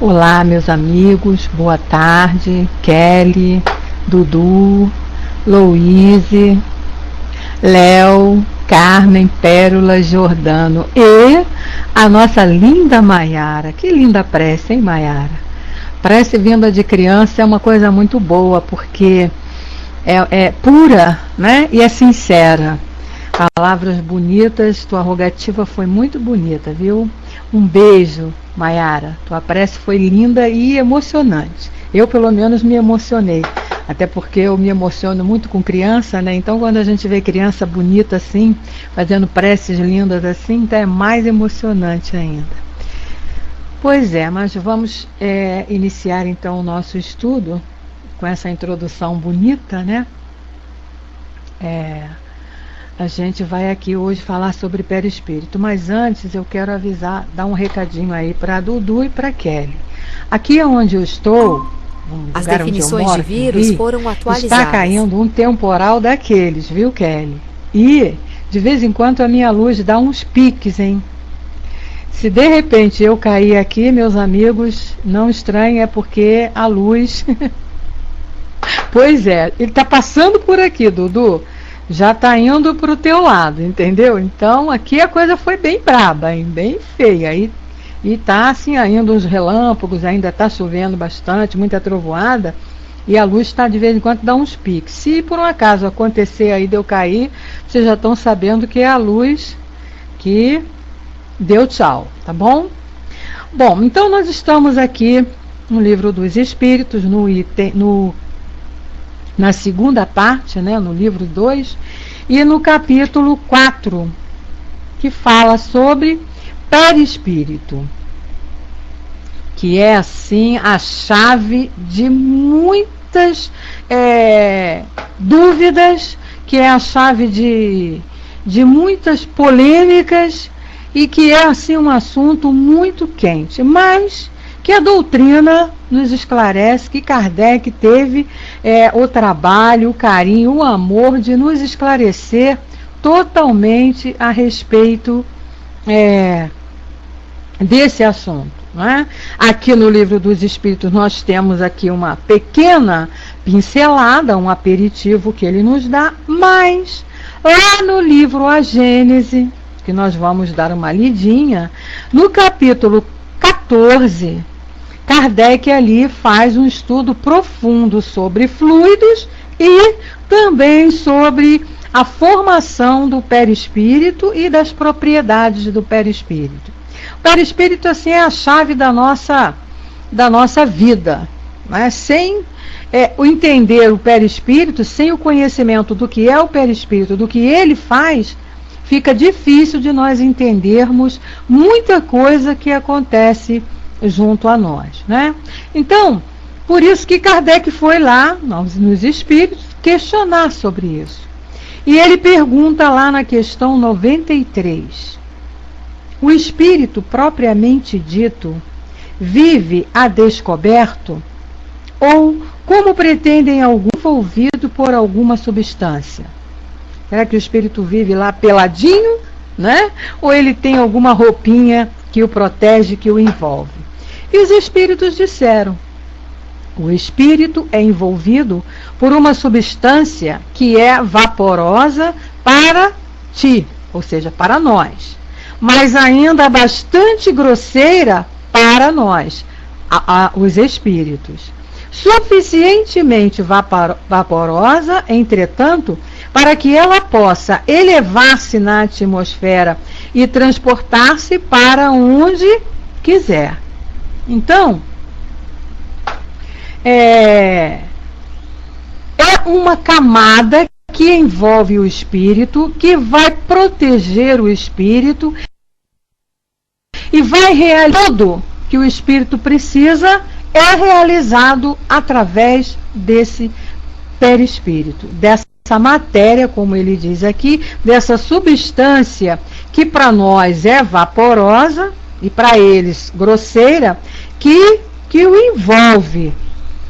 Olá, meus amigos, boa tarde. Kelly, Dudu, Louise, Léo, Carmen, Pérola, Jordano e a nossa linda Maiara. Que linda prece, hein, Maiara? Prece vinda de criança é uma coisa muito boa, porque é pura, né? E é sincera. Palavras bonitas, tua rogativa foi muito bonita, viu? Um beijo, Maiara. Tua prece foi linda e emocionante. Eu, pelo menos, me emocionei. Até porque eu me emociono muito com criança, né? Então, quando a gente vê criança bonita assim, fazendo preces lindas assim, então é mais emocionante ainda. Pois é, mas vamos iniciar então o nosso estudo com essa introdução bonita, né? A gente vai aqui hoje falar sobre perispírito, mas antes eu quero avisar, dar um recadinho aí para a Dudu e para a Kelly. Aqui onde eu estou, as definições de vírus foram atualizadas. Está caindo um temporal daqueles, viu, Kelly? E de vez em quando a minha luz dá uns piques, hein? Se de repente eu cair aqui, meus amigos, não estranhem, é porque a luz... Pois é, ele está passando por aqui, Dudu. Já está indo para o teu lado, entendeu? Então aqui a coisa foi bem braba, hein? Bem feia. E está assim ainda uns relâmpagos, ainda está chovendo bastante, muita trovoada, e a luz está de vez em quando dá uns piques. Se por um acaso acontecer aí de eu cair, vocês já estão sabendo que é a luz que deu tchau, tá bom? Bom, então nós estamos aqui no Livro dos Espíritos, na segunda parte, né, no livro 2, e no capítulo 4, que fala sobre perispírito, que é assim a chave de muitas dúvidas, que é a chave de muitas polêmicas, e que é assim um assunto muito quente, mas que a doutrina nos esclarece, que Kardec teve o trabalho, o carinho, o amor de nos esclarecer totalmente a respeito desse assunto, né? Aqui no Livro dos Espíritos nós temos aqui uma pequena pincelada, um aperitivo que ele nos dá, mas lá no livro A Gênese, que nós vamos dar uma lidinha, no capítulo 14, Kardec ali faz um estudo profundo sobre fluidos e também sobre a formação do perispírito e das propriedades do perispírito. O perispírito assim é a chave da nossa vida, né? Sem o entender o perispírito, sem o conhecimento do que é o perispírito, do que ele faz, fica difícil de nós entendermos muita coisa que acontece junto a nós, né? Então, por isso que Kardec foi lá, nos Espíritos, questionar sobre isso. E ele pergunta lá na questão 93, o espírito propriamente dito vive a descoberto ou como pretendem algum envolvido por alguma substância? Será que o espírito vive lá peladinho, né? Ou ele tem alguma roupinha que o protege, que o envolve? E os espíritos disseram, o espírito é envolvido por uma substância que é vaporosa para ti, ou seja, para nós, mas ainda bastante grosseira para nós, os espíritos. Suficientemente vaporosa, entretanto, para que ela possa elevar-se na atmosfera e transportar-se para onde quiser. Então, é uma camada que envolve o espírito, que vai proteger o espírito e vai realizar tudo que o espírito precisa, é realizado através desse perispírito, dessa matéria, como ele diz aqui, dessa substância que para nós é vaporosa e para eles grosseira, que o envolve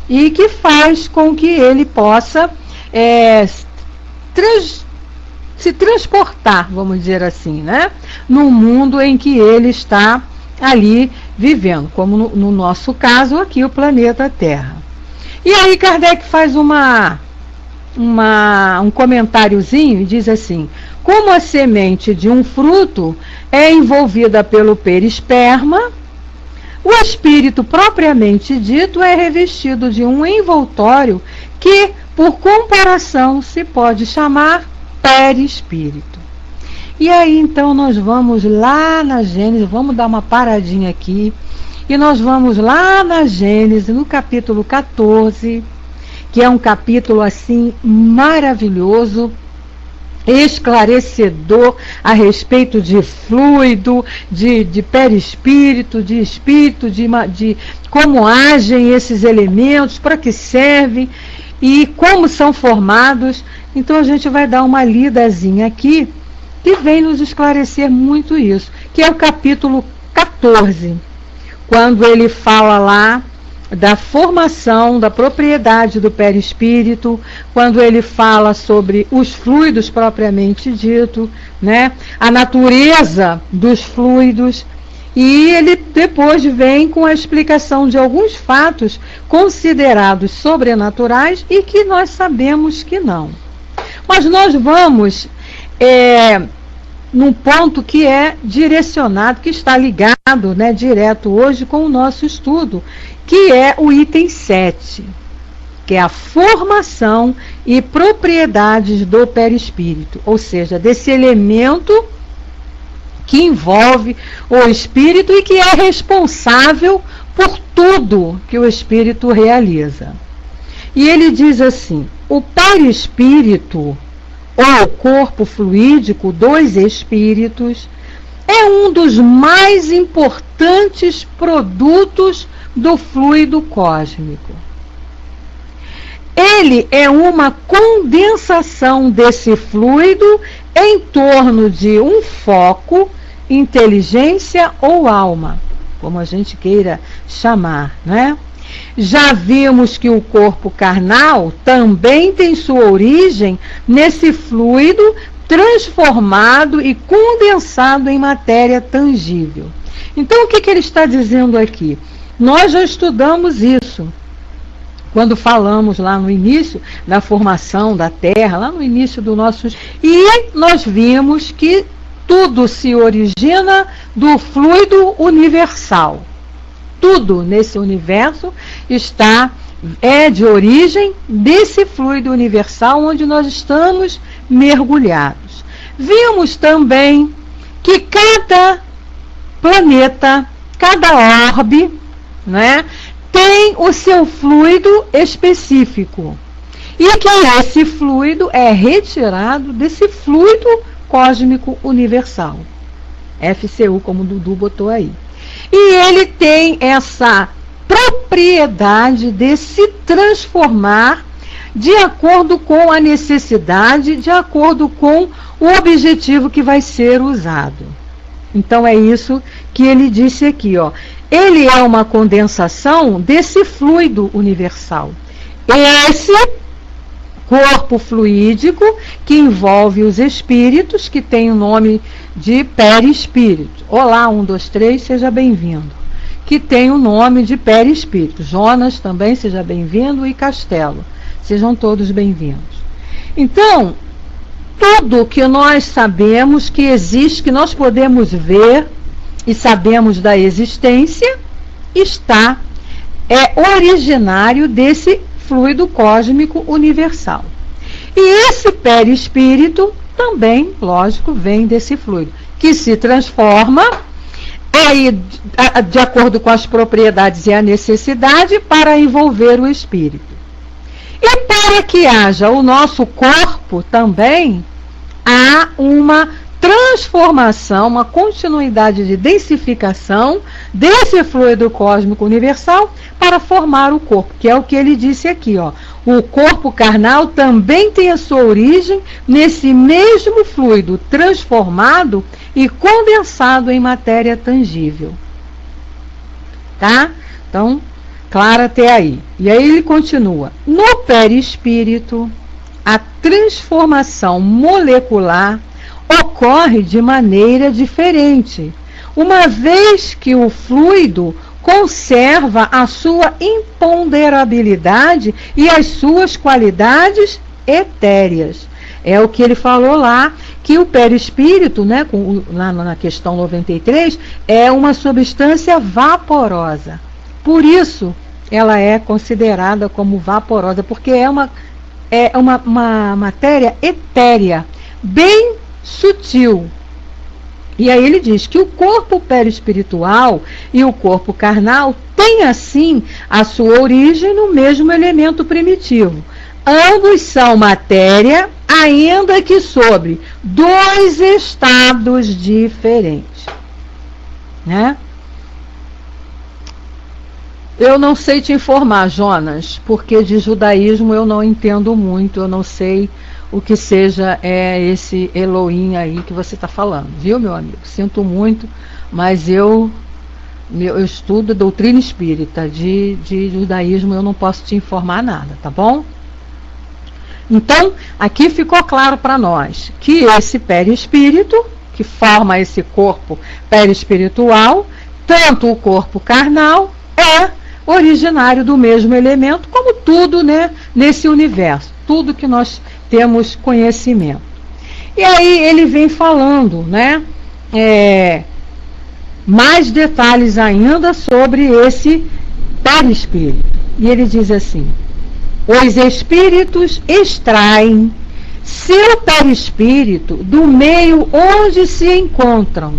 e que faz com que ele possa se transportar, vamos dizer assim, né? No mundo em que ele está ali vivendo, como no nosso caso aqui, o planeta Terra. E aí Kardec faz um comentáriozinho e diz assim: como a semente de um fruto é envolvida pelo perisperma, o espírito propriamente dito é revestido de um envoltório que, por comparação, se pode chamar perispírito. E aí então nós vamos lá na Gênesis, vamos dar uma paradinha aqui, e nós vamos lá na Gênesis, no capítulo 14, que é um capítulo assim maravilhoso, esclarecedor a respeito de fluido, de perispírito, de espírito, de como agem esses elementos, para que servem e como são formados. Então a gente vai dar uma lidazinha aqui que vem nos esclarecer muito isso, que é o capítulo 14, quando ele fala lá da formação, da propriedade do perispírito, quando ele fala sobre os fluidos propriamente dito, né, a natureza dos fluidos, e ele depois vem com a explicação de alguns fatos considerados sobrenaturais e que nós sabemos que não. Mas nós vamos num ponto que é direcionado, que está ligado, né, direto hoje com o nosso estudo, que é o item 7, que é a formação e propriedades do perispírito, ou seja, desse elemento que envolve o espírito e que é responsável por tudo que o espírito realiza. E ele diz assim: o perispírito, ou corpo fluídico dos espíritos, é um dos mais importantes produtos do fluido cósmico. Ele é uma condensação desse fluido em torno de um foco, inteligência ou alma, como a gente queira chamar, né? Já vimos que o corpo carnal também tem sua origem nesse fluido transformado e condensado em matéria tangível. Então, o que ele está dizendo aqui? Nós já estudamos isso quando falamos lá no início da formação da Terra, lá no início do nosso... E nós vimos que tudo se origina do fluido universal. Tudo nesse universo é de origem desse fluido universal onde nós estamos mergulhados. Vimos também que cada planeta, cada orbe, né, tem o seu fluido específico. E que esse fluido é retirado desse fluido cósmico universal. FCU, como o Dudu botou aí. E ele tem essa propriedade de se transformar de acordo com a necessidade, de acordo com o objetivo que vai ser usado. Então é isso que ele disse aqui, ó. Ele é uma condensação desse fluido universal. Esse corpo fluídico que envolve os espíritos, que tem o nome de perispírito. Olá, 1, 2, 3, seja bem-vindo. Que tem o nome de perispírito. Jonas também, seja bem-vindo, e Castelo. Sejam todos bem-vindos. Então, tudo que nós sabemos que existe, que nós podemos ver e sabemos da existência, é originário desse fluido cósmico universal. E esse perispírito também, lógico, vem desse fluido, que se transforma aí, de acordo com as propriedades e a necessidade, para envolver o espírito. E para que haja o nosso corpo também, há uma transformação, uma continuidade de densificação desse fluido cósmico universal para formar o corpo, que é o que ele disse aqui, ó. O corpo carnal também tem a sua origem nesse mesmo fluido transformado e condensado em matéria tangível. Tá? Então, claro até aí. E aí ele continua. No perispírito, a transformação molecular ocorre de maneira diferente, uma vez que o fluido conserva a sua imponderabilidade e as suas qualidades etéreas. É o que ele falou lá, que o perispírito, né, lá na questão 93, é uma substância vaporosa. Por isso, ela é considerada como vaporosa, porque é uma matéria etérea, bem sutil. E aí ele diz que o corpo perispiritual e o corpo carnal têm, assim, a sua origem no mesmo elemento primitivo. Ambos são matéria, ainda que sobre 2 estados diferentes. Né? Eu não sei te informar, Jonas, porque de judaísmo eu não entendo muito, eu não sei o que seja esse Elohim aí que você está falando, viu, meu amigo? Sinto muito, mas eu estudo doutrina espírita, de judaísmo eu não posso te informar nada, tá bom? Então, aqui ficou claro para nós que esse perispírito, que forma esse corpo perispiritual, tanto o corpo carnal, é originário do mesmo elemento, como tudo, né, nesse universo, tudo que nós temos conhecimento. E aí ele vem falando, né, mais detalhes ainda sobre esse perispírito. E ele diz assim: os espíritos extraem seu perispírito do meio onde se encontram.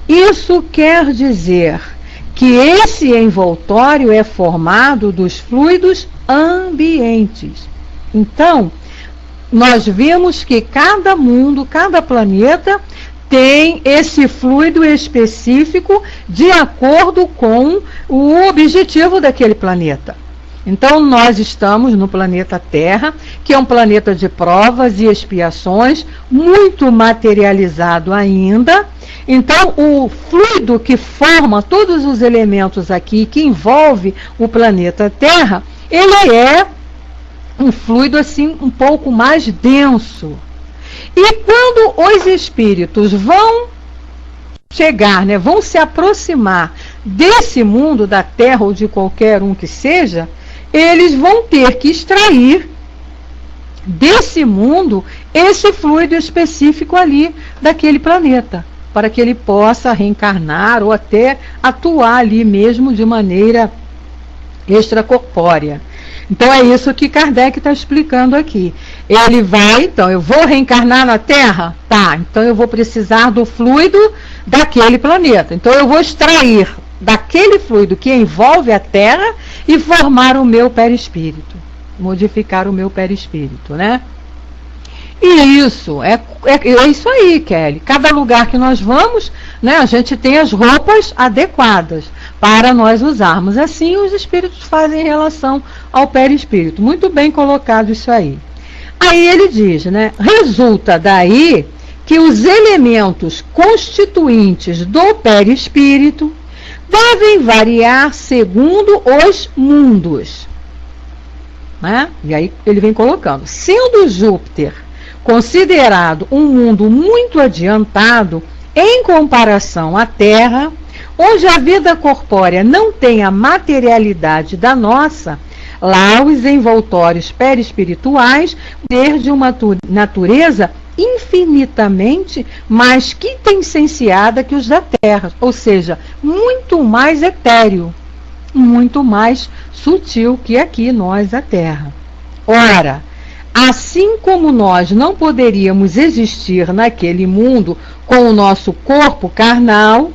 Isso quer dizer que esse envoltório é formado dos fluidos ambientes. Então, nós vimos que cada mundo, cada planeta tem esse fluido específico de acordo com o objetivo daquele planeta. Então, nós estamos no planeta Terra, que é um planeta de provas e expiações, muito materializado ainda. Então, o fluido que forma todos os elementos aqui, que envolve o planeta Terra, ele é um fluido assim um pouco mais denso. E quando os espíritos vão chegar, né, vão se aproximar desse mundo da Terra ou de qualquer um que seja, eles vão ter que extrair desse mundo esse fluido específico ali daquele planeta, para que ele possa reencarnar ou até atuar ali mesmo de maneira extracorpórea. Então é isso que Kardec está explicando aqui. Ele vai, então, eu vou reencarnar na Terra? Tá, então eu vou precisar do fluido daquele planeta. Então eu vou extrair daquele fluido que envolve a Terra e formar o meu perispírito. Modificar o meu perispírito, né? E isso, é isso aí, Kelly. Cada lugar que nós vamos, né, a gente tem as roupas adequadas para nós usarmos. Assim os espíritos fazem em relação ao perispírito. Muito bem colocado isso aí. Aí ele diz, né, resulta daí que os elementos constituintes do perispírito devem variar segundo os mundos. Né? E aí ele vem colocando, sendo Júpiter considerado um mundo muito adiantado em comparação à Terra, onde a vida corpórea não tem a materialidade da nossa, lá os envoltórios perispirituais desde uma natureza infinitamente mais quintessenciada que os da Terra, ou seja, muito mais etéreo, muito mais sutil que aqui nós, a Terra. Ora, assim como nós não poderíamos existir naquele mundo com o nosso corpo carnal,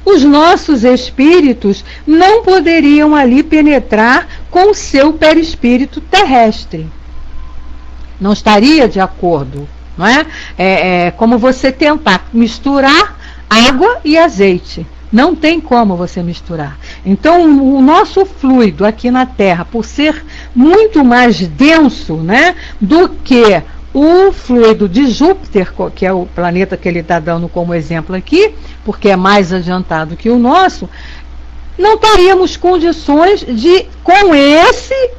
os nossos espíritos não poderiam ali penetrar com o seu perispírito terrestre. Não estaria de acordo, não é? É como você tentar misturar água e azeite. Não tem como você misturar. Então, o nosso fluido aqui na Terra, por ser muito mais denso, né, do que o fluido de Júpiter, que é o planeta que ele está dando como exemplo aqui, porque é mais adiantado que o nosso, não teríamos condições de, com esse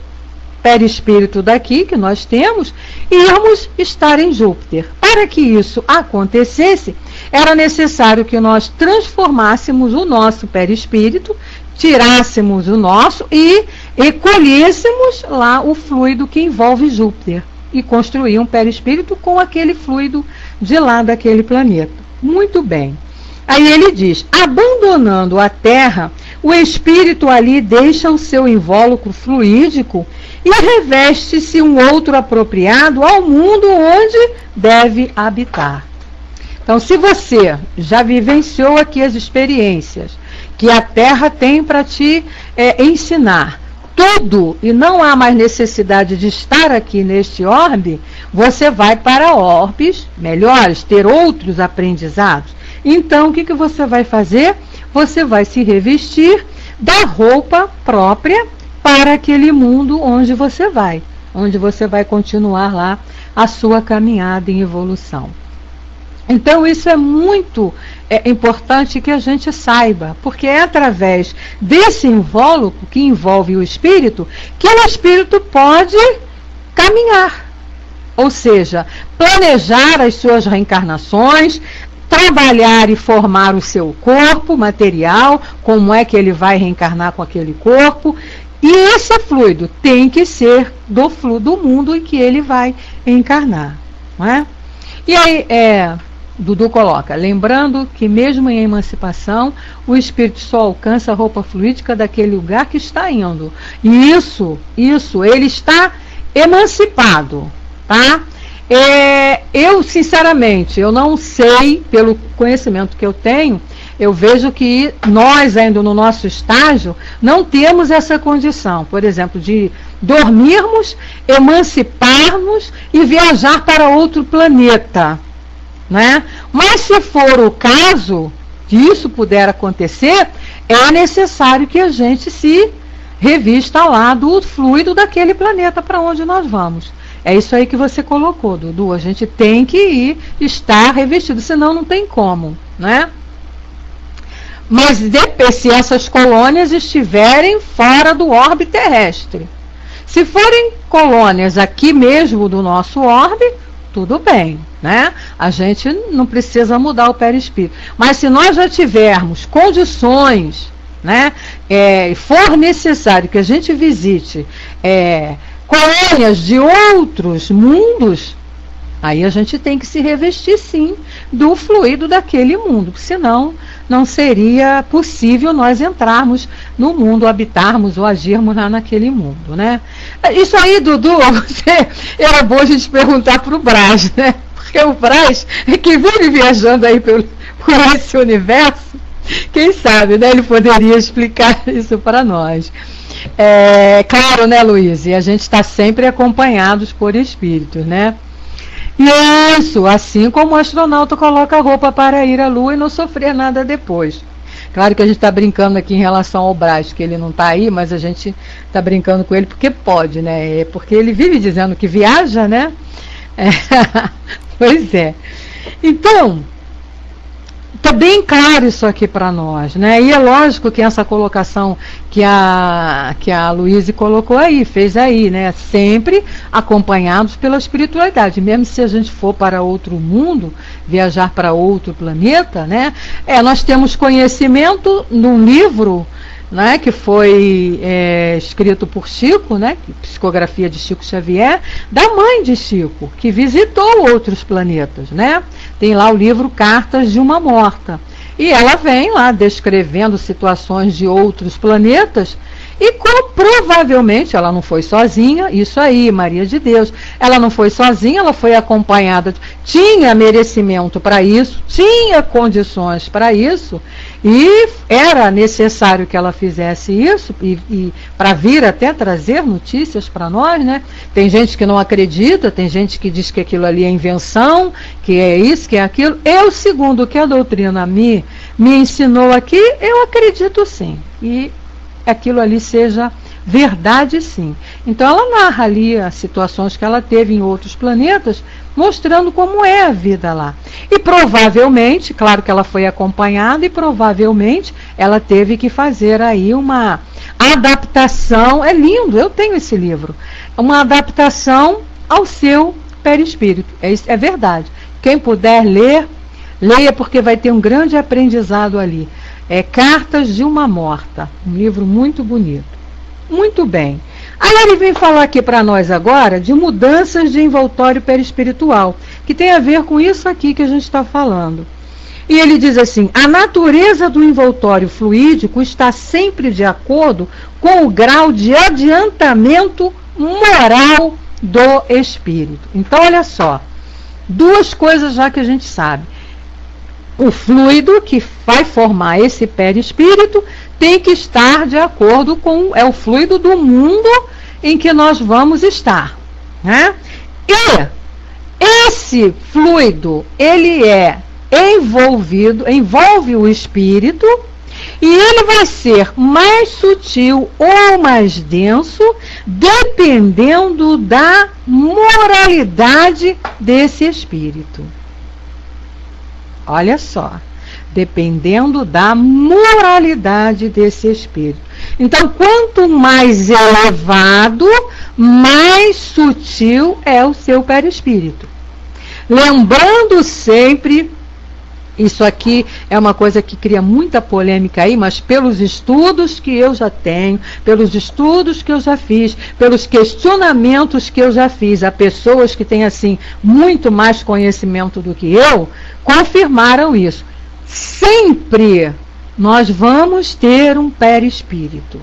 perispírito daqui que nós temos e íamos estar em Júpiter. Para que isso acontecesse, era necessário que nós transformássemos o nosso perispírito, tirássemos o nosso e colhêssemos lá o fluido que envolve Júpiter e construir um perispírito com aquele fluido de lá daquele planeta. Muito bem. Aí ele diz, abandonando a Terra, o espírito ali deixa o seu invólucro fluídico e reveste-se um outro apropriado ao mundo onde deve habitar. Então, se você já vivenciou aqui as experiências que a Terra tem para te ensinar tudo e não há mais necessidade de estar aqui neste orbe, você vai para orbes melhores, ter outros aprendizados. Então, o que você vai fazer? Você vai se revestir da roupa própria para aquele mundo onde você vai continuar lá a sua caminhada em evolução. Então, isso é muito importante que a gente saiba, porque é através desse invólucro que envolve o espírito que o espírito pode caminhar, ou seja, planejar as suas reencarnações, trabalhar e formar o seu corpo material, como é que ele vai reencarnar com aquele corpo, e esse fluido tem que ser do mundo em que ele vai encarnar, não é? E aí, Dudu coloca, lembrando que mesmo em emancipação, o espírito só alcança a roupa fluídica daquele lugar que está indo. E isso, ele está emancipado, tá? Eu, sinceramente, eu não sei, pelo conhecimento que eu tenho, eu vejo que nós, ainda no nosso estágio, não temos essa condição, por exemplo, de dormirmos, emanciparmos e viajar para outro planeta, né? Mas se for o caso, que isso puder acontecer, é necessário que a gente se revista lá do fluido daquele planeta para onde nós vamos. É isso aí que você colocou, Dudu. A gente tem que estar revestido, senão não tem como, né? Mas se essas colônias estiverem fora do orbe terrestre. Se forem colônias aqui mesmo do nosso orbe, tudo bem, né? A gente não precisa mudar o perispírito. Mas se nós já tivermos condições, né? For necessário que a gente visite colônias de outros mundos, aí a gente tem que se revestir sim do fluido daquele mundo, senão não seria possível nós entrarmos no mundo, habitarmos ou agirmos lá naquele mundo, né? Isso aí, Dudu, era bom a gente perguntar para o Braz, né? Porque o Braz é que vive viajando aí por esse universo, quem sabe, né? Ele poderia explicar isso para nós. Claro, né, Luiz? E a gente está sempre acompanhados por espíritos, né? Isso, assim como o astronauta coloca a roupa para ir à Lua e não sofrer nada depois. Claro que a gente está brincando aqui em relação ao Braz, que ele não está aí, mas a gente está brincando com ele porque pode, né? Porque ele vive dizendo que viaja, né? Pois é. Então, está bem claro isso aqui para nós, né? E é lógico que essa colocação que a Luíse colocou aí, fez aí, né? Sempre acompanhados pela espiritualidade. Mesmo se a gente for para outro mundo, viajar para outro planeta, né? Nós temos conhecimento num livro, né, que foi escrito por Chico, né, psicografia de Chico Xavier, da mãe de Chico, que visitou outros planetas, né? Tem lá o livro Cartas de uma Morta. E ela vem lá descrevendo situações de outros planetas e provavelmente ela não foi sozinha, isso aí, Maria de Deus, ela não foi sozinha, ela foi acompanhada, tinha merecimento para isso, tinha condições para isso, e era necessário que ela fizesse isso, e para vir até trazer notícias para nós, né? Tem gente que não acredita, tem gente que diz que aquilo ali é invenção, que é isso, que é aquilo. Eu, segundo o que a doutrina me ensinou aqui, eu acredito sim, e aquilo ali seja verdade sim. Então ela narra ali as situações que ela teve em outros planetas, mostrando como é a vida lá. E provavelmente, claro que ela foi acompanhada, e provavelmente ela teve que fazer aí uma adaptação. É lindo, eu tenho esse livro. uma adaptação ao seu perispírito. É verdade. Quem puder ler, leia, porque vai ter um grande aprendizado ali. É Cartas de uma Morta, um livro muito bonito. Muito bem. Aí ele vem falar aqui para nós agora de mudanças de envoltório perispiritual, que tem a ver com isso aqui que a gente está falando. E ele diz assim: a natureza do envoltório fluídico está sempre de acordo com o grau de adiantamento moral do espírito. Então, olha só, duas coisas já que a gente sabe. O fluido que vai formar esse perispírito tem que estar de acordo com o fluido do mundo em que nós vamos estar, né? E esse fluido, ele envolve o espírito, e ele vai ser mais sutil ou mais denso, dependendo da moralidade desse espírito. Olha só, dependendo da moralidade desse espírito. Então, quanto mais elevado, mais sutil é o seu perispírito. Lembrando sempre, isso aqui é uma coisa que cria muita polêmica aí, mas pelos estudos que eu já tenho, pelos estudos que eu já fiz, pelos questionamentos que eu já fiz a pessoas que têm, assim, muito mais conhecimento do que eu, confirmaram isso. Sempre nós vamos ter um perispírito.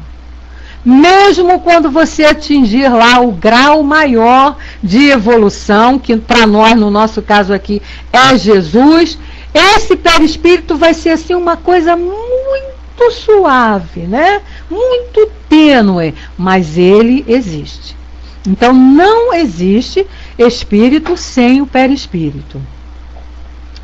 Mesmo quando você atingir lá o grau maior de evolução, que para nós, no nosso caso aqui, é Jesus, esse perispírito vai ser assim uma coisa muito suave, né? Muito tênue, mas ele existe. Então não existe espírito sem o perispírito.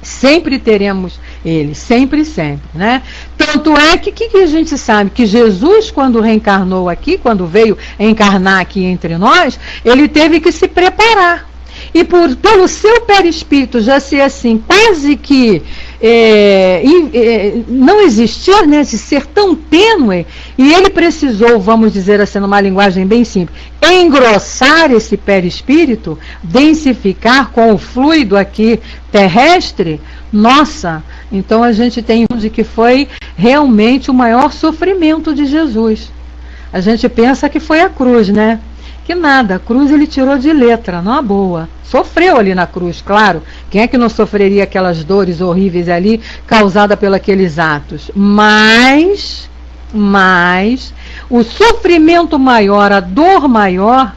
Sempre teremos ele, sempre, né? Tanto é que a gente sabe que Jesus, quando reencarnou aqui, quando veio encarnar aqui entre nós, ele teve que se preparar. E pelo seu perispírito já ser assim, quase que não existir, né, de ser tão tênue, e ele precisou, vamos dizer assim, numa linguagem bem simples, engrossar esse perispírito, densificar com o fluido aqui terrestre. Nossa, então a gente tem de que foi realmente o maior sofrimento de Jesus. A gente pensa que foi a cruz, né? Que nada, a cruz ele tirou de letra, numa boa. Sofreu ali na cruz, claro. Quem é que não sofreria aquelas dores horríveis ali, causadas pelos aqueles atos? Mas o sofrimento maior, a dor maior,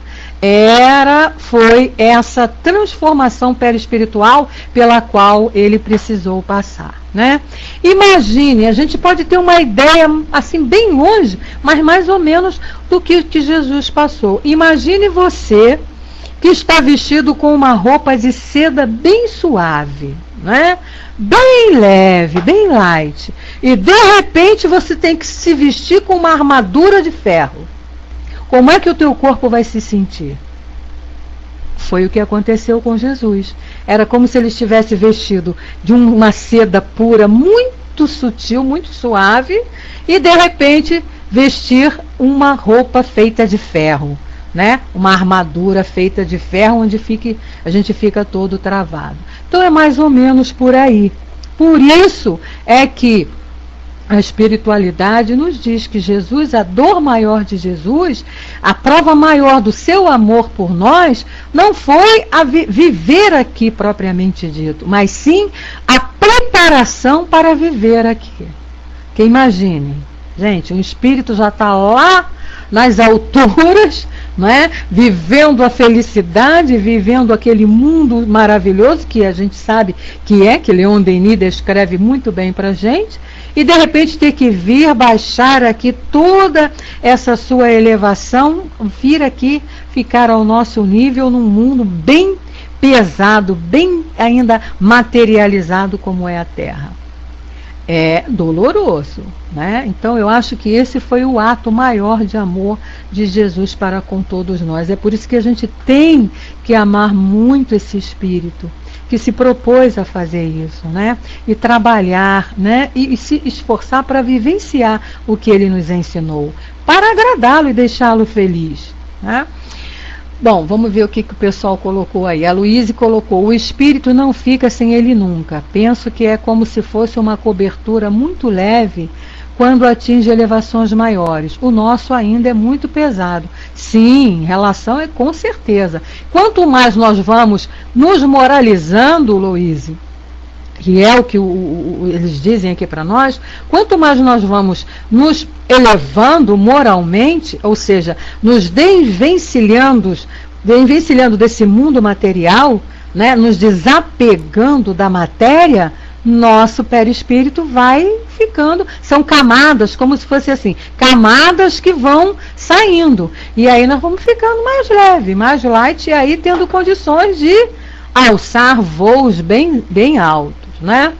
foi essa transformação perispiritual pela qual ele precisou passar, né? Imagine, a gente pode ter uma ideia assim bem longe, mas mais ou menos do que Jesus passou. Imagine você que está vestido com uma roupa de seda bem suave, né? Bem leve, bem light, e de repente você tem que se vestir com uma armadura de ferro. Como é que o teu corpo vai se sentir? Foi o que aconteceu com Jesus. Era como se ele estivesse vestido de uma seda pura, muito sutil, muito suave, e de repente vestir uma roupa feita de ferro, né? Uma armadura feita de ferro, onde a gente fica todo travado. Então é mais ou menos por aí. Por isso é que a espiritualidade nos diz que Jesus, a dor maior de Jesus, a prova maior do seu amor por nós, não foi a viver aqui propriamente dito, mas sim a preparação para viver aqui. Que imagine, gente, o espírito já está lá nas alturas, não é? Vivendo a felicidade, vivendo aquele mundo maravilhoso que a gente sabe que Leon Denis descreve muito bem para a gente, e de repente ter que vir baixar aqui toda essa sua elevação, vir aqui ficar ao nosso nível num mundo bem pesado, bem ainda materializado como é a Terra. É doloroso, né? Então eu acho que esse foi o ato maior de amor de Jesus para com todos nós. É por isso que a gente tem que amar muito esse espírito que se propôs a fazer isso, né? E trabalhar, né? E se esforçar para vivenciar o que ele nos ensinou, para agradá-lo e deixá-lo feliz, né? Bom, vamos ver o que o pessoal colocou aí. A Luíse colocou: o espírito não fica sem ele nunca. Penso que é como se fosse uma cobertura muito leve quando atinge elevações maiores. O nosso ainda é muito pesado. Sim, relação é com certeza. Quanto mais nós vamos nos moralizando, Luíse, que é o que eles dizem aqui para nós, quanto mais nós vamos nos elevando moralmente, ou seja, nos desvencilhando desse mundo material, né, nos desapegando da matéria, nosso perispírito vai ficando, são camadas, como se fosse assim, camadas que vão saindo, e aí nós vamos ficando mais leve, mais light, e aí tendo condições de alçar voos bem altos, né?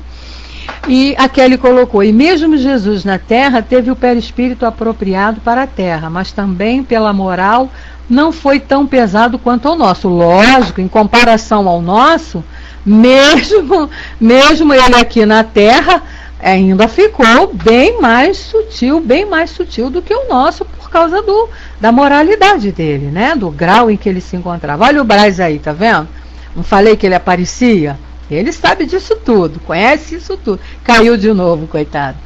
E a Kelly colocou: e mesmo Jesus na terra teve o perispírito apropriado para a terra, mas também pela moral não foi tão pesado quanto o nosso. Lógico, em comparação ao nosso, mesmo ele aqui na terra ainda ficou bem mais sutil do que o nosso, por causa da moralidade dele, né? Do grau em que ele se encontrava. Olha o Braz aí, tá vendo? Não falei que ele aparecia? Ele sabe disso tudo, conhece isso tudo. Caiu de novo, coitado.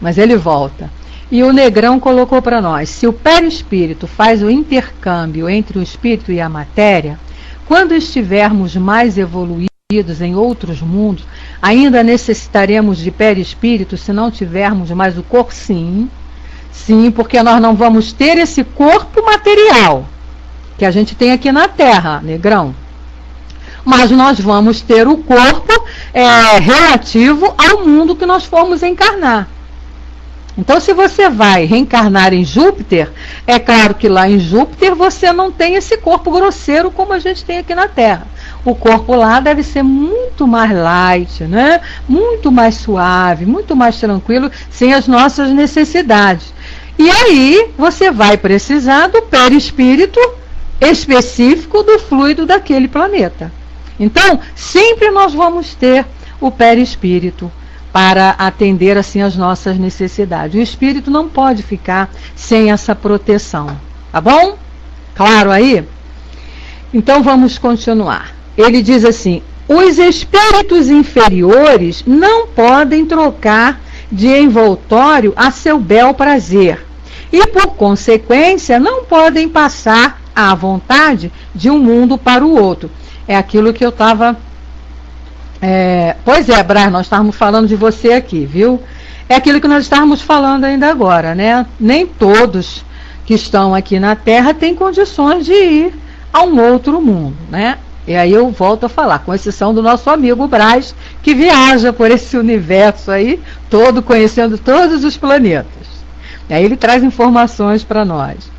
Mas ele volta. E o Negrão colocou para nós: se o perispírito faz o intercâmbio entre o espírito e a matéria, quando estivermos mais evoluídos em outros mundos, ainda necessitaremos de perispírito se não tivermos mais o corpo? Sim, porque nós não vamos ter esse corpo material que a gente tem aqui na Terra, Negrão. Mas nós vamos ter o corpo relativo ao mundo que nós formos encarnar. Então, se você vai reencarnar em Júpiter, é claro que lá em Júpiter você não tem esse corpo grosseiro como a gente tem aqui na Terra. O corpo lá deve ser muito mais light, né? Muito mais suave, muito mais tranquilo, sem as nossas necessidades. E aí você vai precisar do perispírito específico do fluido daquele planeta. Então, sempre nós vamos ter o perispírito para atender assim as nossas necessidades. O espírito não pode ficar sem essa proteção, tá bom? Claro aí? Então vamos continuar. Ele diz assim: os espíritos inferiores não podem trocar de envoltório a seu bel prazer e, por consequência, não podem passar à vontade de um mundo para o outro. É aquilo que eu estava... Pois é, Braz, nós estávamos falando de você aqui, viu? É aquilo que nós estávamos falando ainda agora, né? Nem todos que estão aqui na Terra têm condições de ir a um outro mundo, né? E aí eu volto a falar, com exceção do nosso amigo Braz, que viaja por esse universo aí, todo, conhecendo todos os planetas. E aí ele traz informações para nós.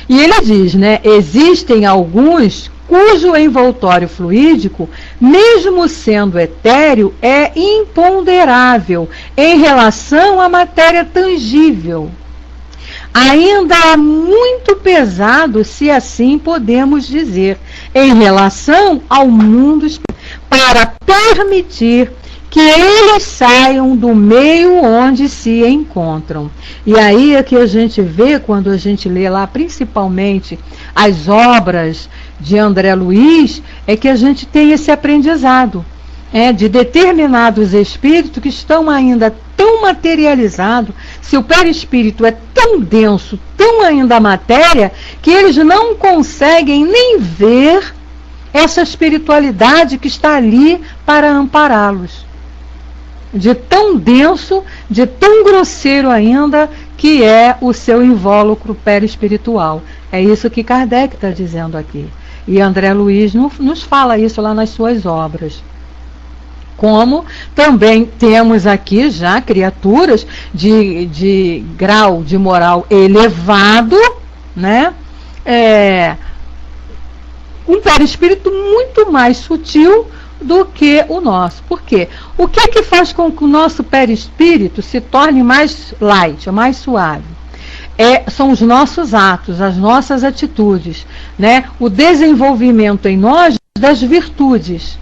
E ele diz, né? Existem alguns cujo envoltório fluídico, mesmo sendo etéreo, é imponderável em relação à matéria tangível. Ainda é muito pesado, se assim podemos dizer, em relação ao mundo espiritual, para permitir que eles saiam do meio onde se encontram. E aí é que a gente vê, quando a gente lê lá, principalmente as obras de André Luiz, é que a gente tem esse aprendizado de determinados espíritos que estão ainda tão materializados, seu perispírito é tão denso, tão ainda matéria, que eles não conseguem nem ver essa espiritualidade que está ali para ampará-los. De tão denso, de tão grosseiro ainda, que é o seu invólucro perispiritual. É isso que Kardec está dizendo aqui. E André Luiz nos fala isso lá nas suas obras. Como também temos aqui já criaturas de grau de moral elevado, né? Um perispírito muito mais sutil do que o nosso. Por quê? O que é que faz com que o nosso perispírito se torne mais light, mais suave? São os nossos atos, as nossas atitudes, né? O desenvolvimento em nós das virtudes.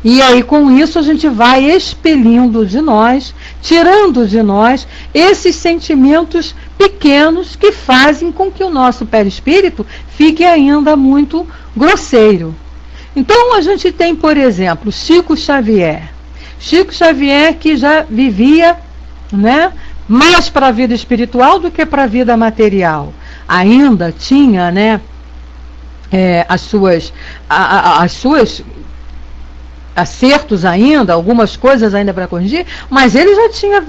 E aí, com isso, a gente vai expelindo de nós, tirando de nós esses sentimentos pequenos que fazem com que o nosso perispírito fique ainda muito grosseiro. Então a gente tem, por exemplo, Chico Xavier. Chico Xavier que já vivia, né, mais para a vida espiritual do que para a vida material. Ainda tinha, né, as suas acertos ainda, algumas coisas ainda para corrigir, mas ele já tinha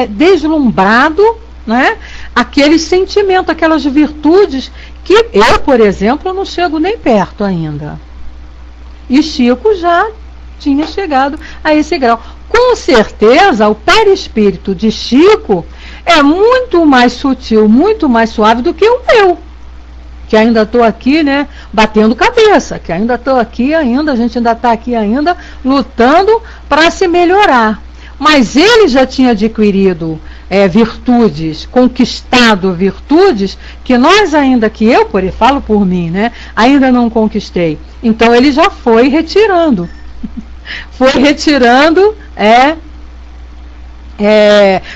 deslumbrado, né, aquele sentimento, aquelas virtudes que eu, por exemplo, não chego nem perto ainda. E Chico já tinha chegado a esse grau. Com certeza, o perispírito de Chico é muito mais sutil, muito mais suave do que o meu, que ainda estou aqui, né, batendo cabeça, que ainda estou aqui ainda, a gente ainda está aqui ainda, lutando para se melhorar. Mas ele já tinha adquirido virtudes, conquistado virtudes, que nós ainda, que eu falo por mim, né, ainda não conquistei. Então ele já foi retirando. Foi retirando,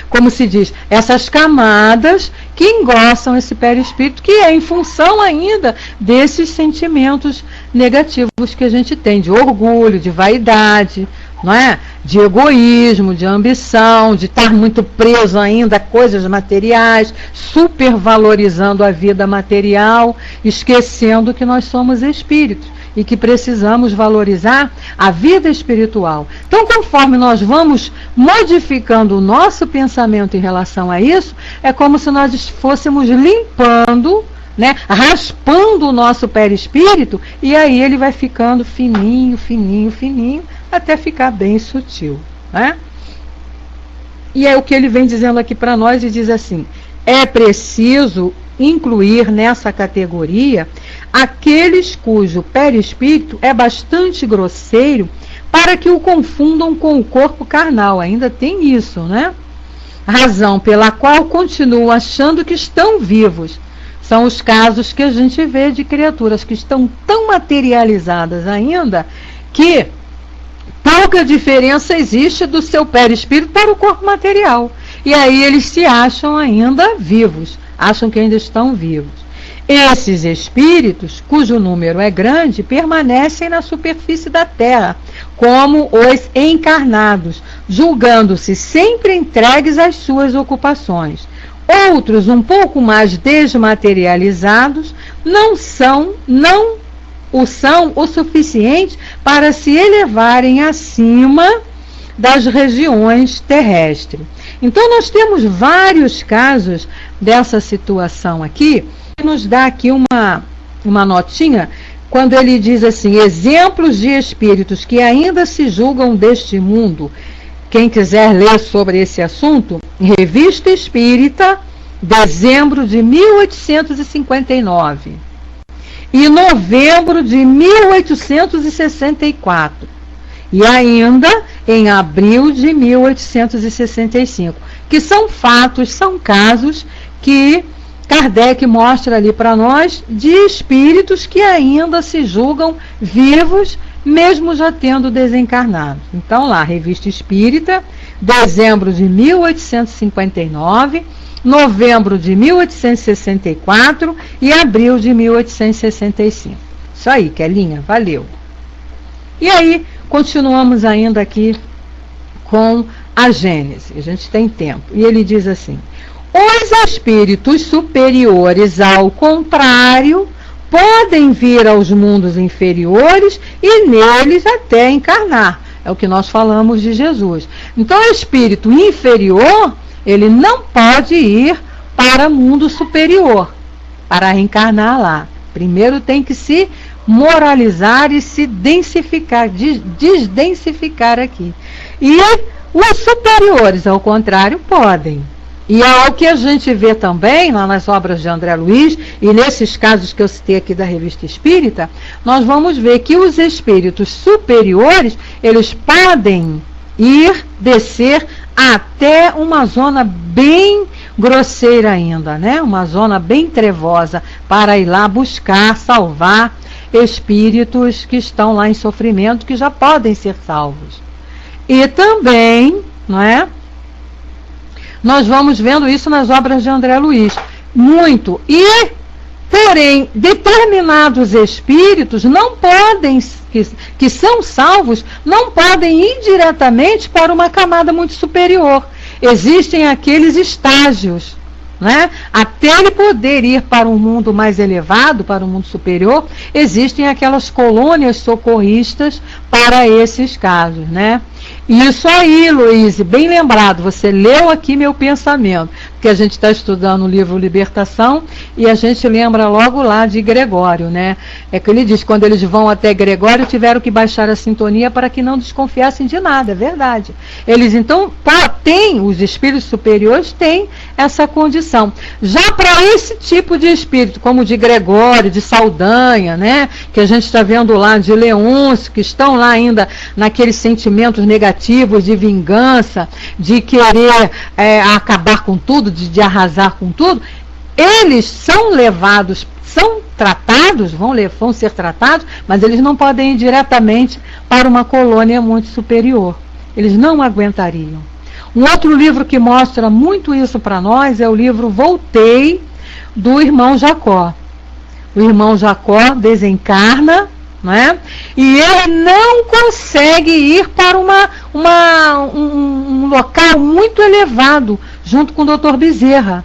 como se diz, essas camadas que engrossam esse perispírito, que é em função ainda desses sentimentos negativos que a gente tem, de orgulho, de vaidade, não é? De egoísmo, de ambição, de estar muito preso ainda a coisas materiais, supervalorizando a vida material, esquecendo que nós somos espíritos e que precisamos valorizar a vida espiritual. Então, conforme nós vamos modificando o nosso pensamento em relação a isso, é como se nós fôssemos limpando, né, raspando o nosso perispírito, e aí ele vai ficando fininho, fininho, fininho, até ficar bem sutil, né? E é o que ele vem dizendo aqui para nós, e diz assim: é preciso incluir nessa categoria aqueles cujo perispírito é bastante grosseiro, para que o confundam com o corpo carnal. Ainda tem isso, né? Razão pela qual continuam achando que estão vivos. São os casos que a gente vê de criaturas que estão tão materializadas ainda, que pouca diferença existe do seu perispírito para o corpo material. E aí eles se acham ainda vivos, acham que ainda estão vivos. Esses espíritos, cujo número é grande, permanecem na superfície da Terra, como os encarnados, julgando-se sempre entregues às suas ocupações. Outros, um pouco mais desmaterializados, não o são o suficiente para se elevarem acima das regiões terrestres. Então nós temos vários casos dessa situação aqui, que nos dá aqui uma notinha, quando ele diz assim: exemplos de espíritos que ainda se julgam deste mundo. Quem quiser ler sobre esse assunto, Revista Espírita, dezembro de 1859 e novembro de 1864, e ainda em abril de 1865, que são fatos, são casos que Kardec mostra ali para nós de espíritos que ainda se julgam vivos, mesmo já tendo desencarnado. Então lá, Revista Espírita, dezembro de 1859, novembro de 1864 e abril de 1865. Isso aí, Kelinha, valeu. E aí, continuamos ainda aqui com a Gênese. A gente tem tempo. E ele diz assim: os espíritos superiores, ao contrário, podem vir aos mundos inferiores e neles até encarnar. É o que nós falamos de Jesus. Então, o espírito inferior, ele não pode ir para o mundo superior, para reencarnar lá. Primeiro tem que se moralizar e se densificar, desdensificar aqui. E os superiores, ao contrário, podem. E é o que a gente vê também lá nas obras de André Luiz, e nesses casos que eu citei aqui da Revista Espírita, nós vamos ver que os espíritos superiores, eles podem descer até uma zona bem grosseira ainda, né? Uma zona bem trevosa, para ir lá buscar, salvar espíritos que estão lá em sofrimento, que já podem ser salvos. E também, não é? Nós vamos vendo isso nas obras de André Luiz. Muito. E, porém, determinados espíritos não podem, que são salvos, não podem ir diretamente para uma camada muito superior. Existem aqueles estágios, né? Até ele poder ir para um mundo mais elevado, para um mundo superior, existem aquelas colônias socorristas para esses casos, né? Isso aí, Luiz, bem lembrado, você leu aqui meu pensamento, porque a gente está estudando o livro Libertação e a gente lembra logo lá de Gregório, né? É que ele diz, quando eles vão até Gregório, tiveram que baixar a sintonia para que não desconfiassem de nada, é verdade. Eles então têm, os espíritos superiores têm essa condição. Já para esse tipo de espírito, como de Gregório, de Saldanha, né? Que a gente está vendo lá de Leôncio, que estão lá ainda naqueles sentimentos negativos, de vingança, de querer acabar com tudo, de arrasar com tudo, eles são levados, são tratados, vão ser tratados, mas eles não podem ir diretamente para uma colônia muito superior. Eles não aguentariam. Um outro livro que mostra muito isso para nós é o livro Voltei, do irmão Jacó. O irmão Jacó desencarna, né? E ele não consegue ir para um local muito elevado, junto com o Dr. Bezerra.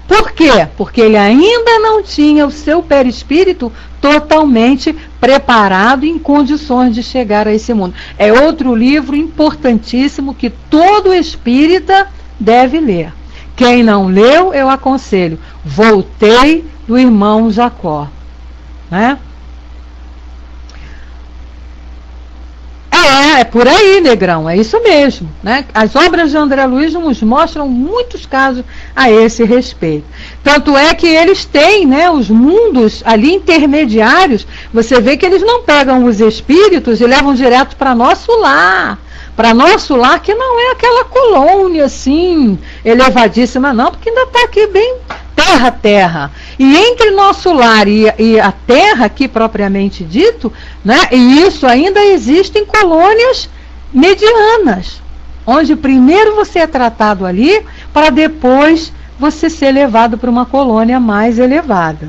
Por quê? Porque ele ainda não tinha o seu perispírito totalmente preparado, em condições de chegar a esse mundo. É outro livro importantíssimo que todo espírita deve ler. Quem não leu, eu aconselho. Voltei, do irmão Jacó, né? É por aí, Negrão, é isso mesmo, né? As obras de André Luiz nos mostram muitos casos a esse respeito. Tanto é que eles têm, né, os mundos ali intermediários, você vê que eles não pegam os espíritos e levam direto para nosso lar. Para nosso lar, que não é aquela colônia assim, elevadíssima não, porque ainda está aqui bem terra. E entre nosso lar e a terra, aqui propriamente dito, né, e isso ainda existem colônias medianas, onde primeiro você é tratado ali, para depois você ser levado para uma colônia mais elevada.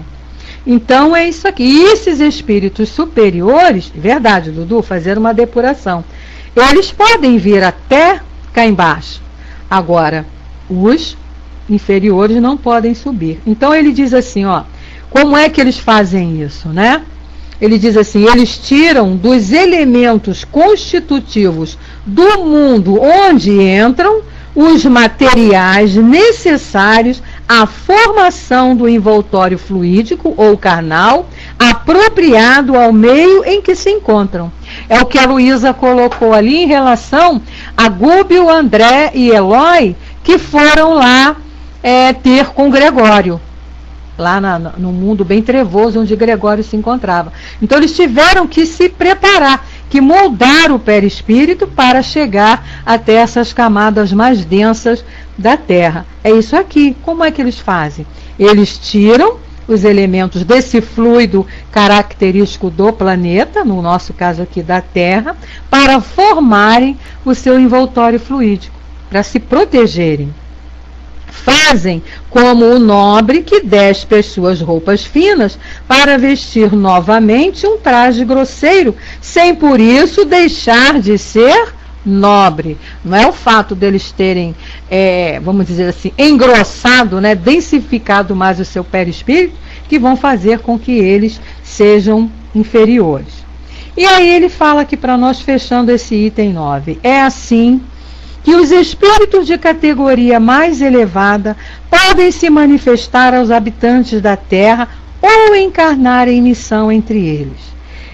Então é isso aqui. E esses espíritos superiores, verdade, Dudu, fazer uma depuração, eles podem vir até cá embaixo. Agora, os inferiores não podem subir. Então ele diz assim, ó, como é que eles fazem isso, né? Ele diz assim, eles tiram dos elementos constitutivos do mundo onde entram os materiais necessários à formação do envoltório fluídico ou carnal, apropriado ao meio em que se encontram. É o que a Luísa colocou ali em relação a Gúbio, André e Eloy, que foram lá ter com Gregório, lá no mundo bem trevoso onde Gregório se encontrava. Então eles tiveram que se preparar, que moldar o perispírito para chegar até essas camadas mais densas da Terra. É isso aqui. Como é que eles fazem? Eles tiram os elementos desse fluido característico do planeta, no nosso caso aqui da Terra, para formarem o seu envoltório fluídico, para se protegerem. Fazem como o nobre que despe as suas roupas finas para vestir novamente um traje grosseiro, sem por isso deixar de ser nobre. Não é o fato deles terem, vamos dizer assim, engrossado, né, densificado mais o seu perispírito, que vão fazer com que eles sejam inferiores. E aí ele fala aqui para nós, fechando esse item 9, é assim que os espíritos de categoria mais elevada podem se manifestar aos habitantes da Terra ou encarnar em missão entre eles.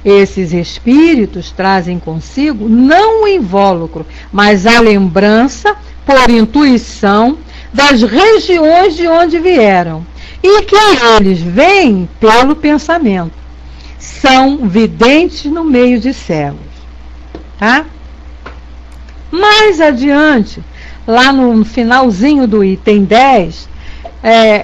Esses espíritos trazem consigo não o invólucro, mas a lembrança, por intuição, das regiões de onde vieram, e que eles veem pelo pensamento. São videntes no meio de cegos. Tá? Mais adiante, lá no finalzinho do item 10,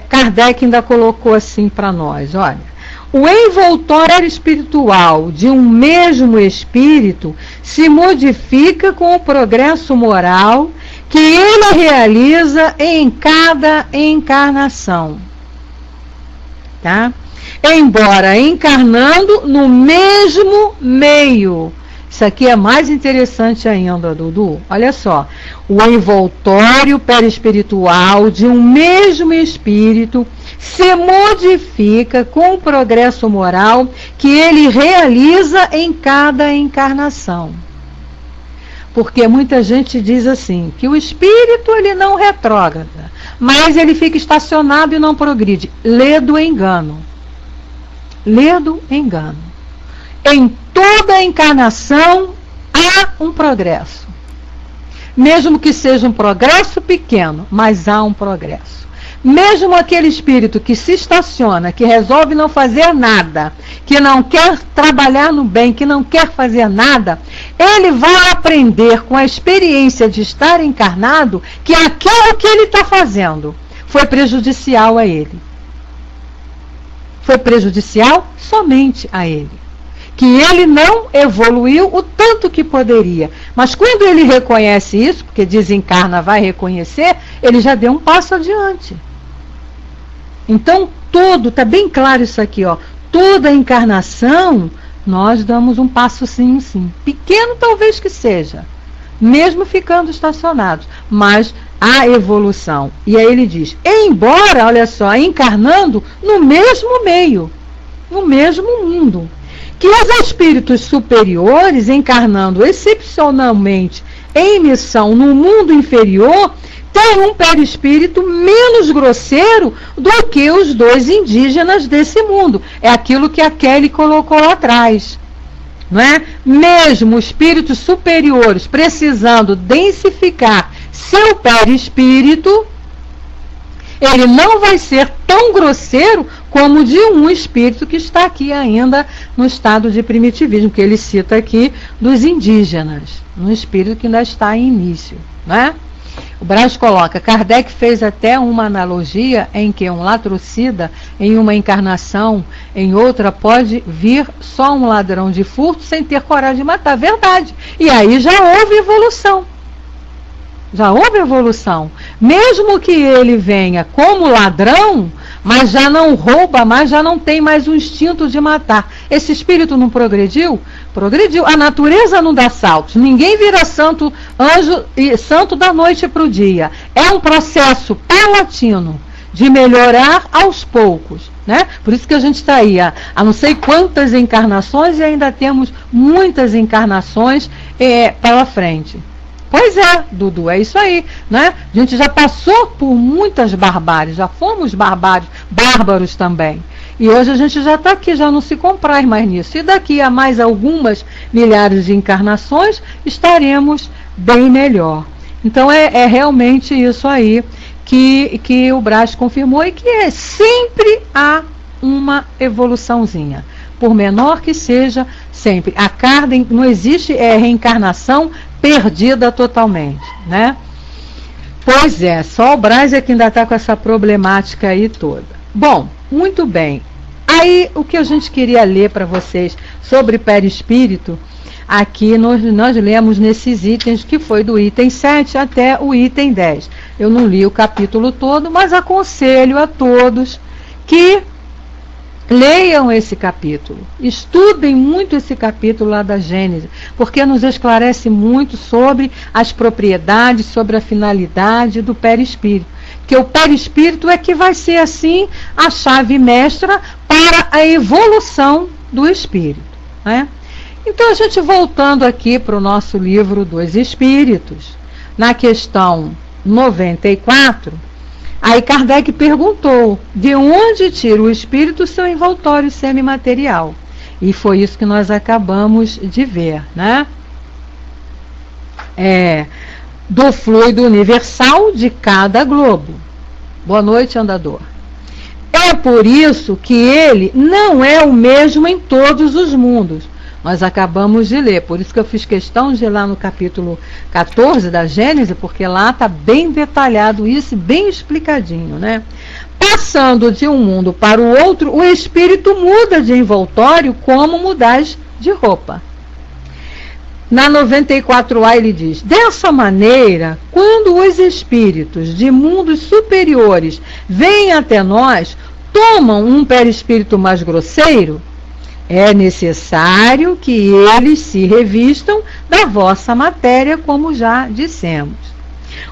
Kardec ainda colocou assim para nós, olha, o envoltório espiritual de um mesmo espírito se modifica com o progresso moral que ele realiza em cada encarnação. Tá? Embora encarnando no mesmo meio. Isso aqui é mais interessante ainda, Dudu. Olha só. O envoltório perispiritual de um mesmo espírito se modifica com o progresso moral que ele realiza em cada encarnação. Porque muita gente diz assim, que o espírito ele não retrógrada, mas ele fica estacionado e não progride. Lê do engano. Lê do engano. Em toda encarnação há um progresso. Mesmo que seja um progresso pequeno, mas há um progresso. Mesmo aquele espírito que se estaciona, que resolve não fazer nada, que não quer trabalhar no bem, que não quer fazer nada, ele vai aprender com a experiência de estar encarnado que aquilo que ele está fazendo foi prejudicial a ele. Foi prejudicial somente a ele. Que ele não evoluiu o tanto que poderia. Mas quando ele reconhece isso, porque desencarna, vai reconhecer, ele já deu um passo adiante. Então, está bem claro isso aqui, ó. Toda encarnação, nós damos um passo sim. Pequeno talvez que seja, mesmo ficando estacionados, mas há evolução. E aí ele diz, embora, olha só, encarnando no mesmo meio, no mesmo mundo, que os espíritos superiores, encarnando excepcionalmente em missão no mundo inferior, têm um perispírito menos grosseiro do que os dois indígenas desse mundo. É aquilo que a Kelly colocou lá atrás. Não é? Mesmo espíritos superiores precisando densificar seu perispírito, ele não vai ser tão grosseiro como de um espírito que está aqui ainda no estado de primitivismo, que ele cita aqui dos indígenas, um espírito que ainda está em início. Né? O Braz coloca, Kardec fez até uma analogia em que um latrocida, em uma encarnação, em outra pode vir só um ladrão de furto sem ter coragem de matar. Verdade. E aí já houve evolução. Já houve evolução. Mesmo que ele venha como ladrão, mas já não rouba mais, já não tem mais o instinto de matar. Esse espírito não progrediu? Progrediu. A natureza não dá saltos. Ninguém vira santo, anjo e santo da noite para o dia. É um processo paulatino de melhorar aos poucos. Né? Por isso que a gente está aí há não sei quantas encarnações e ainda temos muitas encarnações pela frente. Pois é, Dudu, é isso aí, né? A gente já passou por muitas barbáries, já fomos bárbaros também. E hoje a gente já está aqui, já não se compraz mais nisso. E daqui a mais algumas milhares de encarnações, estaremos bem melhor. Então é realmente isso aí que o Braz confirmou e que sempre há uma evoluçãozinha. Por menor que seja, sempre. A carne, não existe reencarnação perdida totalmente, né? Pois é, só o Braz é que ainda está com essa problemática aí toda. Bom, muito bem. Aí, o que a gente queria ler para vocês sobre perispírito, aqui nós lemos nesses itens, que foi do item 7 até o item 10. Eu não li o capítulo todo, mas aconselho a todos que leiam esse capítulo, estudem muito esse capítulo lá da Gênesis, porque nos esclarece muito sobre as propriedades, sobre a finalidade do perispírito. Porque o perispírito é que vai ser, assim, a chave mestra para a evolução do espírito. Né? Então, a gente voltando aqui para o nosso livro dos Espíritos, na questão 94, aí Kardec perguntou, de onde tira o espírito seu envoltório semimaterial? E foi isso que nós acabamos de ver, né? Do fluido universal de cada globo. Boa noite, andador. É por isso que ele não é o mesmo em todos os mundos. Nós acabamos de ler, por isso que eu fiz questão de ir lá no capítulo 14 da Gênesis, porque lá está bem detalhado isso, bem explicadinho, né? Passando de um mundo para o outro, o espírito muda de envoltório como mudar de roupa. Na 94A ele diz: dessa maneira, quando os espíritos de mundos superiores vêm até nós, tomam um perispírito mais grosseiro, é necessário que eles se revistam da vossa matéria, como já dissemos.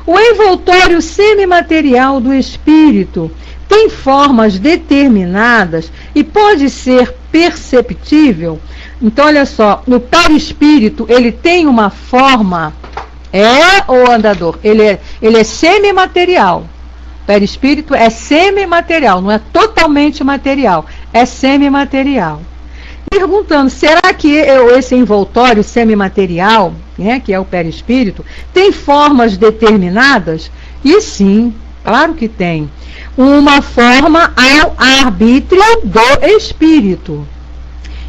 O envoltório semimaterial do espírito tem formas determinadas e pode ser perceptível. Então, olha só, o perispírito, ele tem uma forma, o andador, ele é semimaterial. O perispírito é semimaterial, não é totalmente material, é semimaterial. Perguntando, será que esse envoltório semimaterial, né, que é o perispírito, tem formas determinadas? E sim, claro que tem. Uma forma ao arbítrio do espírito.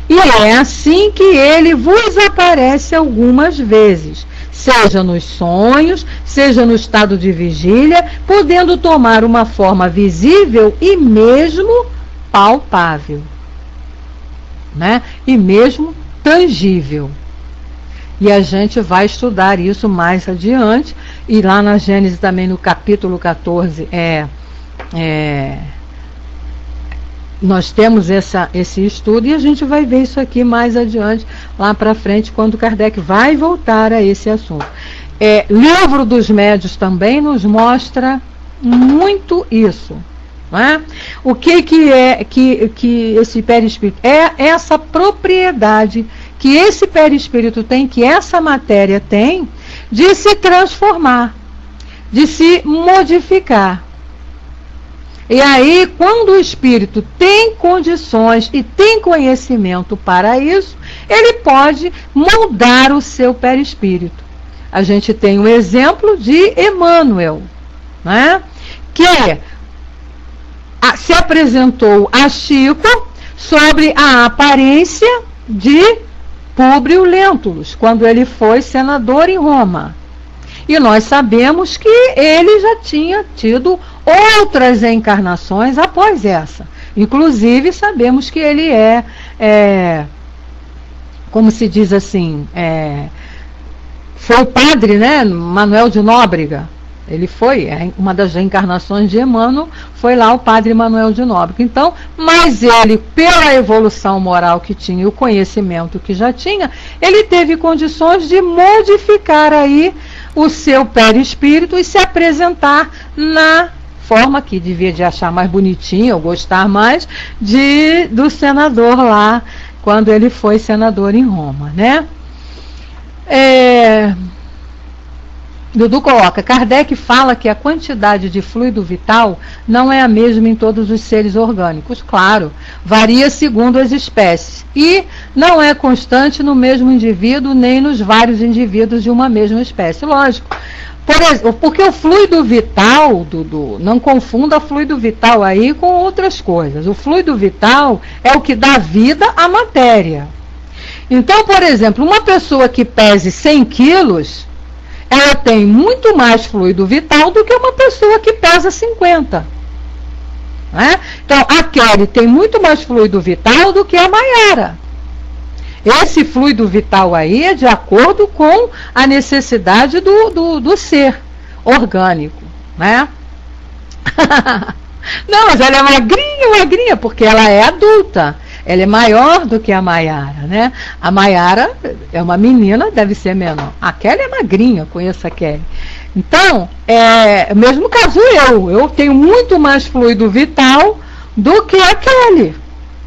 E é assim que ele vos aparece algumas vezes, seja nos sonhos, seja no estado de vigília, podendo tomar uma forma visível e mesmo palpável, né? E mesmo tangível. E a gente vai estudar isso mais adiante, e lá na Gênesis também, no capítulo 14, nós temos esse estudo, e a gente vai ver isso aqui mais adiante, lá para frente, quando Kardec vai voltar a esse assunto. Livro dos Médiuns também nos mostra muito isso. Não é? O que é que esse perispírito? É essa propriedade que esse perispírito tem, que essa matéria tem, de se transformar, de se modificar. E aí, quando o espírito tem condições e tem conhecimento para isso, ele pode moldar o seu perispírito. A gente tem um exemplo de Emmanuel, né? Que se apresentou a Chico sobre a aparência de Públio Lentulus, quando ele foi senador em Roma. E nós sabemos que ele já tinha tido outras encarnações após essa. Inclusive, sabemos que ele como se diz assim, foi o padre, né, Manuel de Nóbrega. Ele foi, uma das reencarnações de Emmanuel, foi lá o padre Manuel de Nóbrega. Então, mas ele, pela evolução moral que tinha e o conhecimento que já tinha, ele teve condições de modificar aí o seu perispírito e se apresentar na forma que devia de achar mais bonitinha, ou gostar mais, do senador lá, quando ele foi senador em Roma, né? Dudu coloca, Kardec fala que a quantidade de fluido vital não é a mesma em todos os seres orgânicos. Claro, varia segundo as espécies. E não é constante no mesmo indivíduo, nem nos vários indivíduos de uma mesma espécie. Lógico. Porque o fluido vital, Dudu, não confunda fluido vital aí com outras coisas. O fluido vital é o que dá vida à matéria. Então, por exemplo, uma pessoa que pese 100 quilos, ela tem muito mais fluido vital do que uma pessoa que pesa 50. Né? Então, a Kelly tem muito mais fluido vital do que a Maiara. Esse fluido vital aí é de acordo com a necessidade do ser orgânico. Né? Não, mas ela é magrinha, porque ela é adulta. Ela é maior do que a Maiara, né? A Maiara é uma menina, deve ser menor. A Kelly é magrinha, conheço a Kelly. Então, mesmo caso eu tenho muito mais fluido vital do que a Kelly.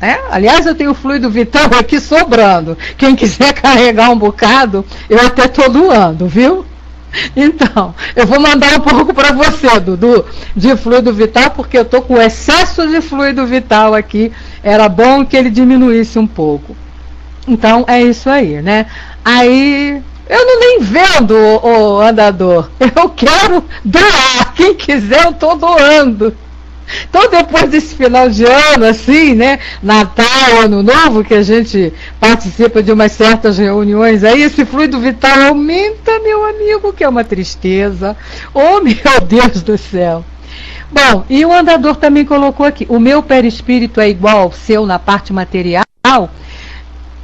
Né? Aliás, eu tenho fluido vital aqui sobrando. Quem quiser carregar um bocado, eu até estou doando, viu? Então, eu vou mandar um pouco para você, Dudu, de fluido vital, porque eu estou com excesso de fluido vital aqui. Era bom que ele diminuísse um pouco. Então, é isso aí, né? Aí, eu não nem vendo o andador. Eu quero doar. Quem quiser, eu estou doando. Então, depois desse final de ano, assim, né? Natal, Ano Novo, que a gente participa de umas certas reuniões aí, esse fluido vital aumenta, meu amigo, que é uma tristeza. Oh, meu Deus do céu. Bom, e o andador também colocou aqui, o meu perispírito é igual ao seu na parte material?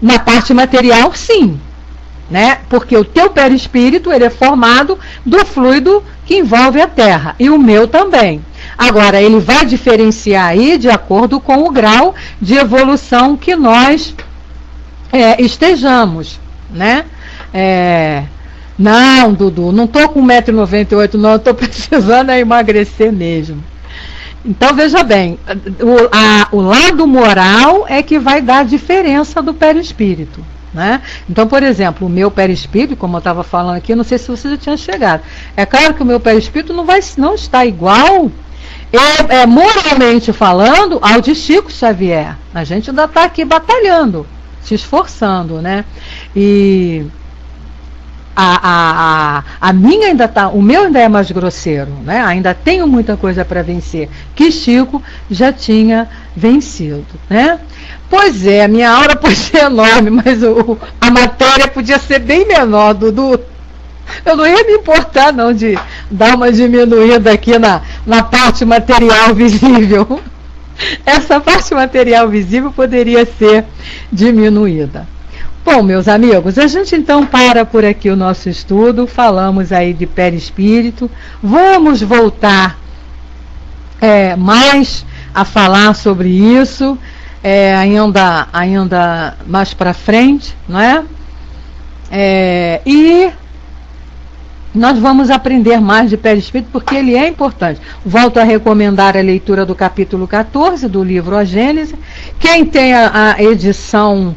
Na parte material, sim. né? Porque o teu perispírito, ele é formado do fluido que envolve a Terra, e o meu também. Agora, ele vai diferenciar aí de acordo com o grau de evolução que nós estejamos, né? Não, Dudu, não estou com 1,98 m, não, estou precisando emagrecer mesmo. Então, veja bem, o lado moral é que vai dar a diferença do perispírito, né? Então, por exemplo, o meu perispírito, como eu estava falando aqui, não sei se você já tinha chegado. É claro que o meu perispírito não está igual, moralmente falando, ao de Chico Xavier. A gente ainda está aqui batalhando, se esforçando, né? E a minha ainda tá, o meu ainda é mais grosseiro, né? Ainda tenho muita coisa para vencer, que Chico já tinha vencido, né? Pois é, a minha aura pode ser enorme, mas a matéria podia ser bem menor, Dudu. Eu não ia me importar não de dar uma diminuída aqui na parte material visível. Essa parte material visível poderia ser diminuída. Bom, meus amigos, a gente então para por aqui o nosso estudo, falamos aí de perispírito, vamos voltar mais a falar sobre isso, ainda mais para frente, não é? E nós vamos aprender mais de perispírito, porque ele é importante. Volto a recomendar a leitura do capítulo 14 do livro A Gênese. Quem tem a edição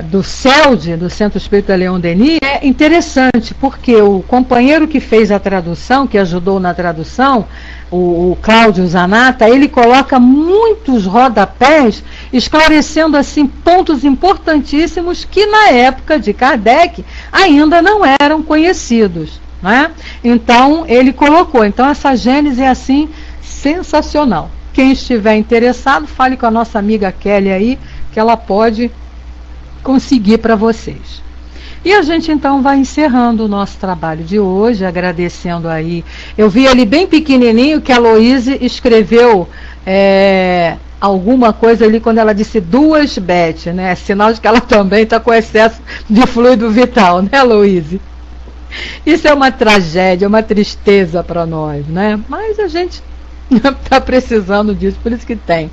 do CELD, do Centro Espírita Leon Denis, é interessante, porque o companheiro que fez a tradução, que ajudou na tradução, o Cláudio Zanata, ele coloca muitos rodapés, esclarecendo assim pontos importantíssimos que na época de Kardec ainda não eram conhecidos, né? Então ele colocou. Então essa Gênese é assim sensacional. Quem estiver interessado, fale com a nossa amiga Kelly aí, que ela pode conseguir para vocês. E a gente então vai encerrando o nosso trabalho de hoje, agradecendo aí. Eu vi ali bem pequenininho que a Loíse escreveu alguma coisa ali quando ela disse 2 Bet, né? Sinal de que ela também está com excesso de fluido vital, né, Loíse? Isso é uma tragédia, uma tristeza para nós, né? Mas a gente está precisando disso, por isso que tem.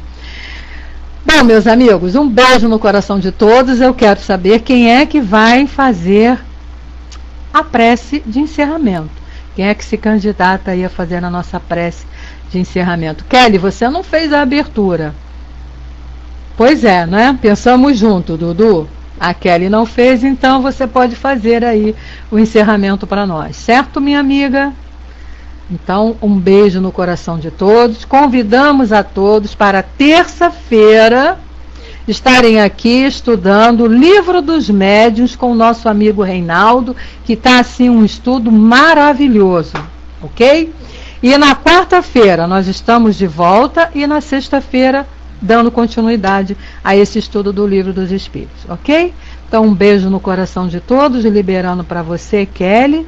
Bom, meus amigos, um beijo no coração de todos. Eu quero saber quem é que vai fazer a prece de encerramento. Quem é que se candidata aí a fazer a nossa prece de encerramento? Kelly, você não fez a abertura. Pois é, né? Pensamos junto, Dudu. A Kelly não fez, então você pode fazer aí o encerramento para nós. Certo, minha amiga? Então, um beijo no coração de todos. Convidamos a todos para terça-feira estarem aqui estudando o Livro dos Médiuns com o nosso amigo Reinaldo, que está assim um estudo maravilhoso, ok? E na quarta-feira nós estamos de volta e na sexta-feira dando continuidade a esse estudo do Livro dos Espíritos, ok? Então, um beijo no coração de todos e liberando para você, Kelly.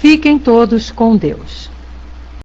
Fiquem todos com Deus.